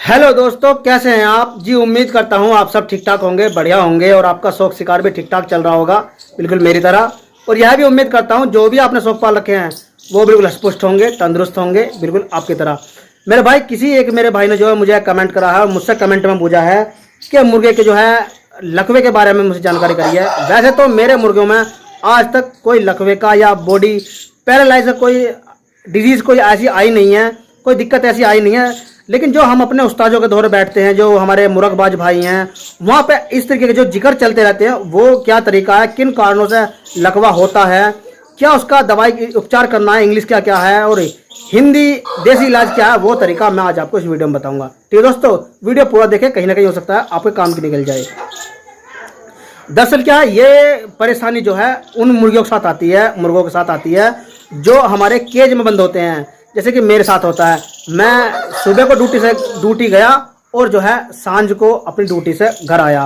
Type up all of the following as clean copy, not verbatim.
Hello दोस्तों, कैसे हैं आप जी। उम्मीद करता हूं आप सब ठीक ठाक होंगे, बढ़िया होंगे और आपका शौक शिकार भी ठीक ठाक चल रहा होगा, बिल्कुल मेरी तरह। और यह भी उम्मीद करता हूं जो भी आपने शौक पाल रखे हैं वो बिल्कुल हष्टपुष्ट होंगे, तंदुरुस्त होंगे, बिल्कुल आपकी तरह। मेरे भाई मेरे भाई ने जो है मुझे कमेंट करा है और मुझसे कमेंट में पूछा है कि मुर्गे के जो है लकवे के बारे में मुझे जानकारी करी है। वैसे तो मेरे मुर्गियों में आज तक कोई लकवे का या बॉडी पैरालाइज का कोई डिजीज़ कोई ऐसी आई नहीं है, कोई दिक्कत ऐसी आई नहीं है। लेकिन जो हम अपने उस्तादों के दौरे बैठते हैं, जो हमारे मुरगबाज भाई हैं, वहाँ पे इस तरीके के जो जिक्र चलते रहते हैं वो क्या तरीका है, किन कारणों से लकवा होता है, क्या उसका दवाई उपचार करना है, इंग्लिश क्या क्या है और हिंदी देसी इलाज क्या है, वो तरीका मैं आज आपको इस वीडियो में बताऊंगा। ठीक है दोस्तों, वीडियो पूरा देखें, कहीं ना कहीं हो सकता है आपके काम की निकल जाए। दरअसल क्या है, ये परेशानी जो है उन मुर्गियों के साथ आती है, मुर्गों के साथ आती है जो हमारे केज में बंद होते हैं। जैसे कि मेरे साथ होता है, मैं सुबह को ड्यूटी गया और जो है सांझ को अपनी ड्यूटी से घर आया,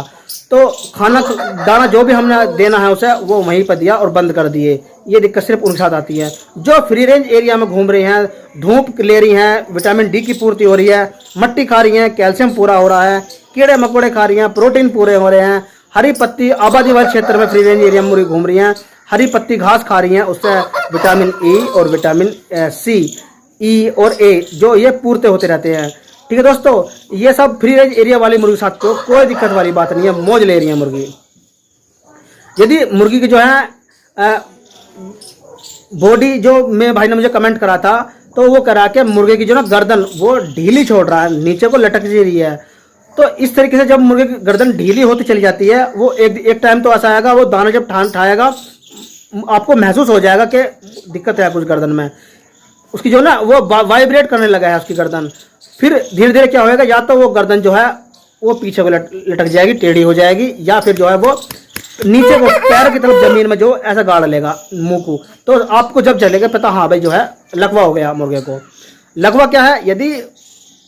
तो खाना दाना जो भी हमने देना है उसे वो वहीं पर दिया और बंद कर दिए। ये दिक्कत सिर्फ उनके साथ आती है जो फ्री रेंज एरिया में घूम रही हैं, धूप ले रही हैं, विटामिन डी की पूर्ति हो रही है, मट्टी खा रही हैं, कैल्शियम पूरा हो रहा है, कीड़े मकोड़े खा रही हैं, प्रोटीन पूरे हो रहे हैं, हरी पत्ती आबादी वाले क्षेत्र में फ्री रेंज एरिया में मुर्गी घूम रही हैं, हरी पत्ती घास खा रही हैं, उससे विटामिन ई और विटामिन सी, ई और ए जो ये पूर्ति होते रहते हैं। ठीक है दोस्तों, ये सब फ्री रेंज एरिया वाली मुर्गी साथ को कोई दिक्कत वाली बात नहीं है, मौज ले रही है मुर्गी। यदि मुर्गी की जो है बॉडी, जो मेरे भाई ने मुझे कमेंट करा था, तो वो करा के मुर्गे की जो ना गर्दन वो ढीली छोड़ रहा है, नीचे को लटक रही है। तो इस तरीके से जब मुर्गे की गर्दन ढीली होती चली जाती है, वो एक टाइम तो ऐसा आएगा, वो दाना जब ठाएगा आपको महसूस हो जाएगा कि दिक्कत है कुछ गर्दन में, उसकी जो ना वो वाइब्रेट करने लगा है उसकी गर्दन। फिर धीरे धीरे क्या होएगा, या तो वो गर्दन जो है वो पीछे को लटक जाएगी, टेढ़ी हो जाएगी, या फिर जो है वो नीचे को पैर की तरफ जमीन में जो ऐसा गाड़ लेगा मुंह को। तो आपको जब चलेगा पता, हाँ भाई जो है लकवा हो गया मुर्गे को। लकवा क्या है, यदि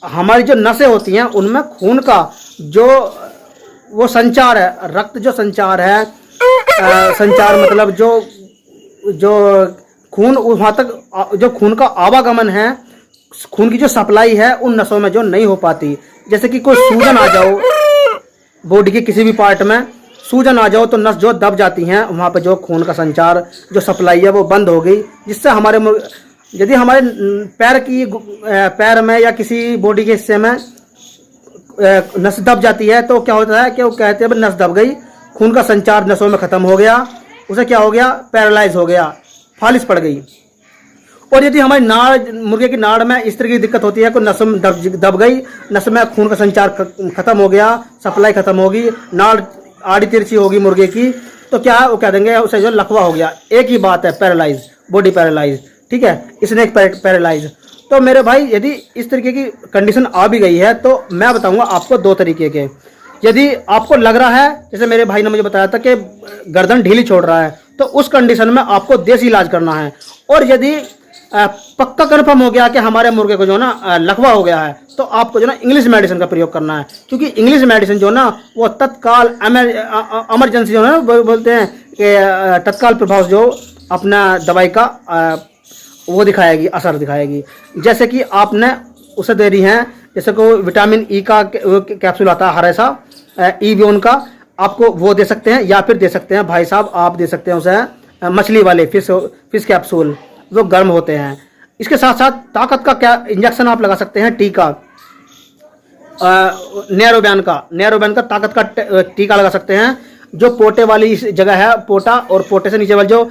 हमारी जो नसें होती हैं उनमें खून का जो वो संचार है, रक्त जो संचार है, संचार मतलब जो खून वहाँ तक जो खून का आवागमन है, खून की जो सप्लाई है उन नसों में जो नहीं हो पाती। जैसे कि कोई सूजन आ जाओ बॉडी के किसी भी पार्ट में, सूजन आ जाओ तो नस जो दब जाती हैं, वहाँ पर जो खून का संचार जो सप्लाई है वो बंद हो गई, जिससे हमारे यदि हमारे पैर में या किसी बॉडी के हिस्से में नस दब जाती है तो क्या होता है कि वो कहते हैं नस दब गई, खून का संचार नसों में ख़त्म हो गया, उसे क्या हो गया, पैरालाइज हो गया, फालिश पड़ गई। और यदि हमारी नाड़, मुर्गे की नाड़ में इस तरह की दिक्कत होती है कि नस में दब गई, नस में खून का संचार खत्म हो गया, सप्लाई खत्म होगी, नाड़ आड़ी तिरछी होगी मुर्गे की, तो क्या है वो कह देंगे उसे जो लकवा हो गया। एक ही बात है, पैरालाइज, बॉडी पैरालाइज, ठीक है, स्नेक पैरालाइज। तो मेरे भाई यदि इस तरीके की कंडीशन आ भी गई है तो मैं बताऊंगा आपको दो तरीके के। यदि आपको लग रहा है, जैसे मेरे भाई ने मुझे बताया था कि गर्दन ढीली छोड़ रहा है, तो उस कंडीशन में आपको देसी इलाज करना है। और यदि पक्का कन्फर्म हो गया कि हमारे मुर्गे को जो ना लकवा हो गया है, तो आपको जो ना इंग्लिश मेडिसिन का प्रयोग करना है, क्योंकि इंग्लिश मेडिसिन जो ना वो तत्काल इमरजेंसी जो है बोलते हैं कि तत्काल प्रभाव जो अपना दवाई का वो दिखाएगी, असर दिखाएगी। जैसे कि आपने उसे दे रही हैं, जैसे को विटामिन ई का कैप्सूल आता है हरा सा, ई बियोन का, आपको वो दे सकते हैं, या फिर दे सकते हैं भाई साहब आप दे सकते हैं उसे मछली वाले फिश कैप्सूल, वो गर्म होते हैं। इसके साथ साथ ताकत का क्या इंजेक्शन आप लगा सकते हैं, टीका, नैरोबैन का ताकत का टीका लगा सकते हैं, जो पोटे वाली जगह है, पोटा और पोटे से नीचे वाली जो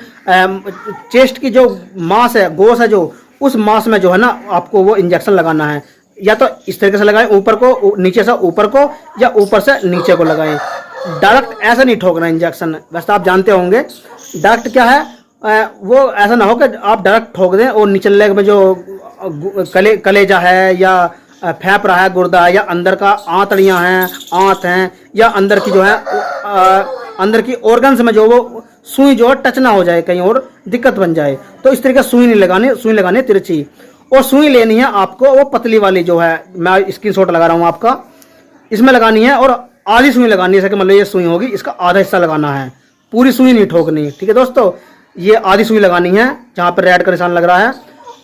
चेस्ट की जो मांस है, गोश है, जो उस मांस में जो है ना आपको वो इंजेक्शन लगाना है। या तो इस तरीके से लगाएं, ऊपर को, नीचे से ऊपर को, या ऊपर से नीचे को लगाएं। डायरेक्ट ऐसा नहीं ठोकना इंजेक्शन, वैसे आप जानते होंगे डायरेक्ट क्या है, वो ऐसा ना हो कि आप डायरेक्ट ठोक दें और नीचे लेग में जो कलेजा है या फेफड़ा है, गुर्दा है, या अंदर का आंतड़ियाँ हैं, आंत हैं, या अंदर की जो है अंदर की ऑर्गन्स में जो वो सुई जो है टच ना हो जाए, कहीं और दिक्कत बन जाए। तो इस तरीके सुई नहीं लगानी, सुई लगानी तिरछी, और सुई लेनी है आपको वो पतली वाली जो है, मैं स्क्रीनशॉट लगा रहा हूँ आपका, इसमें लगानी है, और आधी सुई लगानी है। जैसे कि मतलब ये सुई होगी, इसका आधा हिस्सा लगाना है, पूरी सुई नहीं ठोकनी। ठीक है दोस्तों, ये आधी सुई लगानी है जहाँ पर रेड का निशान लग रहा है।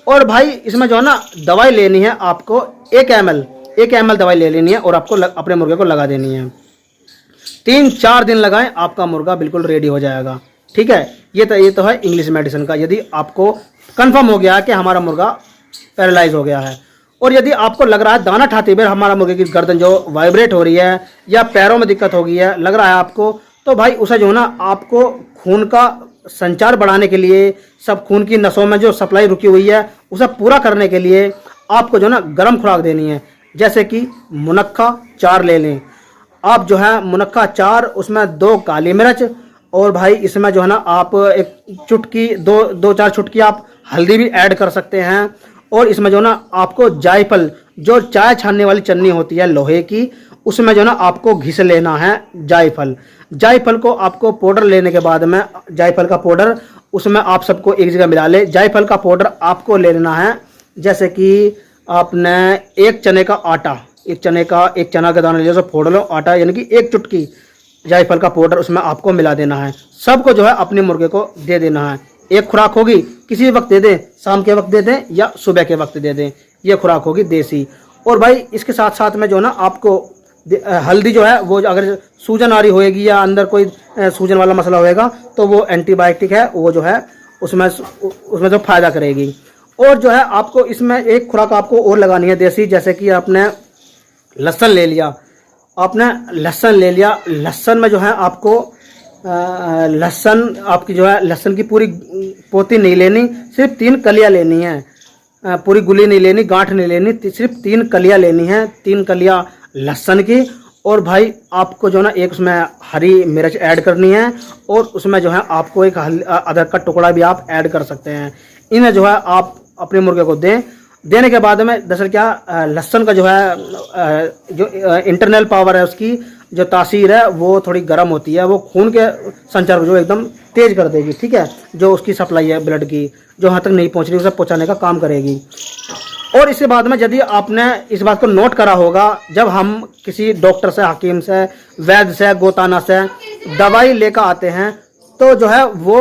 और भाई इसमें जो है ना दवाई लेनी है आपको 1 ml 1 ml दवाई ले लेनी है और आपको अपने मुर्गे को लगा देनी है। 3-4 दिन लगाएं, आपका मुर्गा बिल्कुल रेडी हो जाएगा। ठीक है, ये तो है इंग्लिश मेडिसिन का। यदि आपको कंफर्म हो गया है कि हमारा मुर्गा पैरालाइज हो गया है, और यदि आपको लग रहा है दाना खाते हुए हमारा मुर्गे की गर्दन जो वाइब्रेट हो रही है या पैरों में दिक्कत हो गई है, लग रहा है आपको, तो भाई उसे जो है ना आपको खून का संचार बढ़ाने के लिए, सब खून की नसों में जो सप्लाई रुकी हुई है उसे पूरा करने के लिए आपको जो है ना गर्म खुराक देनी है। जैसे कि मुनक्का 4 ले लें आप, जो है मुनक्का 4, उसमें 2 काली मिर्च, और भाई इसमें जो है ना आप एक चुटकी 2-4 चुटकी आप हल्दी भी ऐड कर सकते हैं। और इसमें जो है ना आपको जायफल, जो चाय छानने वाली चन्नी होती है लोहे की, उसमें जो है ना आपको घिस लेना है जायफल को आपको पाउडर लेने के बाद में, जायफल का पाउडर उसमें आप सबको एक जगह मिला ले। जायफल का पाउडर आपको ले लेना है, जैसे कि आपने एक चने का आटा, एक चना का दाना ले लो, फोड़ लो आटा, यानी कि 1 चुटकी जायफल का पाउडर उसमें आपको मिला देना है। सबको जो है अपने मुर्गे को दे देना है। एक खुराक होगी, किसी भी वक्त दे दें, शाम के वक्त दे दें या सुबह के वक्त दे दें, ये खुराक होगी देसी। और भाई इसके साथ साथ में जो है ना आपको हल्दी जो है वो, अगर सूजन आ रही होएगी या अंदर कोई सूजन वाला मसला होएगा तो वो एंटीबायोटिक है, वो जो है उसमें जो फायदा करेगी। और जो है आपको इसमें एक खुराक आपको और लगानी है देसी, जैसे कि आपने लहसुन ले लिया, लहसुन में जो है आपको लहसुन आपकी जो है लहसुन की पूरी पोती नहीं लेनी, सिर्फ 3 कलियां लेनी है, पूरी गुली नहीं लेनी, गांठ नहीं लेनी, सिर्फ 3 कलियां लेनी है, 3 कलियां लहसुन की। और भाई आपको जो ना एक उसमें हरी मिर्च ऐड करनी है, और उसमें जो है आपको एक अदरक का टुकड़ा भी आप ऐड कर सकते हैं। इन्हें जो है आप अपने मुर्गे को देने के बाद में दरअसल क्या लहसुन का जो है जो इंटरनल पावर है, उसकी जो तासीर है वो थोड़ी गर्म होती है, वो खून के संचार को जो एकदम तेज कर देगी। ठीक है, जो उसकी सप्लाई है ब्लड की, जो वहाँ तक नहीं पहुँच रही उसे पहुँचाने का काम करेगी। और इसके बाद में यदि आपने इस बात को नोट करा होगा, जब हम किसी डॉक्टर से, हकीम से, वैद्य से, गोताना से दवाई लेकर आते हैं, तो जो है वो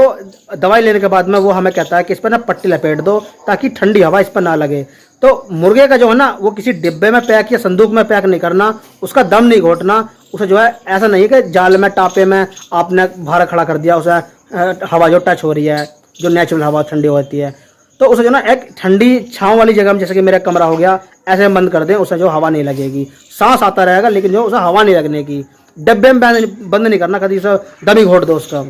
दवाई लेने के बाद में वो हमें कहता है कि इस पर ना पट्टी लपेट दो ताकि ठंडी हवा इस पर ना लगे। तो मुर्गे का जो है ना वो किसी डिब्बे में पैक या संदूक में पैक नहीं करना, उसका दम नहीं घोटना, उसे जो है ऐसा नहीं कि जाल में, टापे में आपने बाहर खड़ा कर दिया, उसे हवा जो टच हो रही है, जो नेचुरल हवा ठंडी होती है, तो उसे जो ना एक ठंडी छाँव वाली जगह में, जैसे कि मेरा कमरा हो गया, ऐसे बंद कर दें, उसे जो हवा नहीं लगेगी, सांस आता रहेगा लेकिन जो उसे हवा नहीं लगने की। डब्बे में बंद नहीं करना, कभी उसे दम ही घोट दो उसका।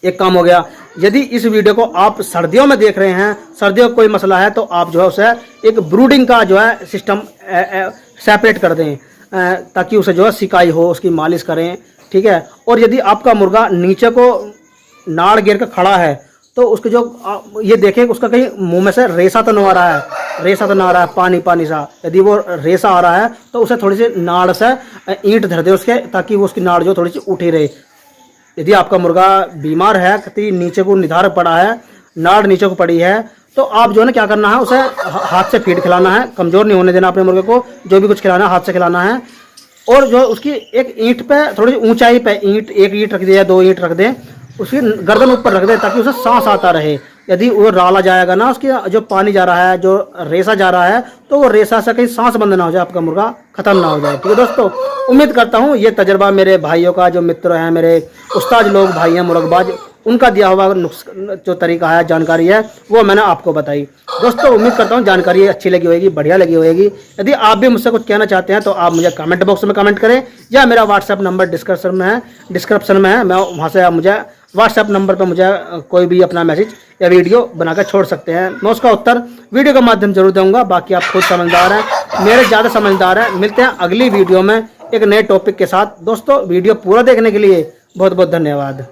एक काम हो गया। यदि इस वीडियो को आप सर्दियों में देख रहे हैं, सर्दियों का कोई मसला है, तो आप जो है उसे एक ब्रूडिंग का जो है सिस्टम सेपरेट कर दें, ताकि उसे जो है सिकाई हो, उसकी मालिश करें। ठीक है, और यदि आपका मुर्गा नीचे को नाड़ गिर कर खड़ा है, तो उसके जो ये देखें उसका कहीं मुंह में से रेसा तो नहीं आ रहा है, पानी सा। यदि वो रेसा आ रहा है तो उसे थोड़ी सी नाड़ से ईंट धर दे उसके, ताकि वो उसकी नाड़ जो थोड़ी सी उठी रहे। यदि आपका मुर्गा बीमार है, कहीं नीचे को निधार पड़ा है, नाड़ नीचे को पड़ी है, तो आप जो है ना क्या करना है, उसे हाथ से फीड खिलाना है, कमज़ोर नहीं होने देना अपने मुर्गे को। जो भी कुछ खिलाना है हाथ से खिलाना है, और जो उसकी एक ईंट पे, थोड़ी सी ऊंचाई पे ईंट, 1 ईंट रख दे या 2 ईंट रख दें, उसकी गर्दन ऊपर रख दे ताकि उसे सांस आता रहे। यदि वो राला जाएगा ना, उसकी जो पानी जा रहा है, जो रेसा जा रहा है, तो वो रेसा से कहीं सांस बंद ना हो जाए, आपका मुर्गा खत्म ना हो जाए। ठीक है दोस्तों, उम्मीद करता हूँ ये तजर्बा मेरे भाइयों का, जो मित्र हैं, मेरे उस्ताद लोग भाई हैं मुर्गबाज, उनका दिया हुआ जो तरीका है, जानकारी है, वो मैंने आपको बताई। दोस्तों उम्मीद करता हूँ जानकारी अच्छी लगी होगी, बढ़िया लगी होगी। यदि आप भी मुझसे कुछ कहना चाहते हैं तो आप मुझे कमेंट बॉक्स में कमेंट करें, या मेरा व्हाट्सएप नंबर डिस्क्रिप्शन में है, मैं वहाँ से आप मुझे व्हाट्सएप नंबर पर मुझे कोई भी अपना मैसेज या वीडियो बनाकर छोड़ सकते हैं। मैं उसका उत्तर वीडियो के माध्यम जरूर दूंगा। बाकी आप खुद समझदार हैं, मेरे ज़्यादा समझदार हैं। मिलते हैं अगली वीडियो में एक नए टॉपिक के साथ। दोस्तों वीडियो पूरा देखने के लिए बहुत बहुत धन्यवाद।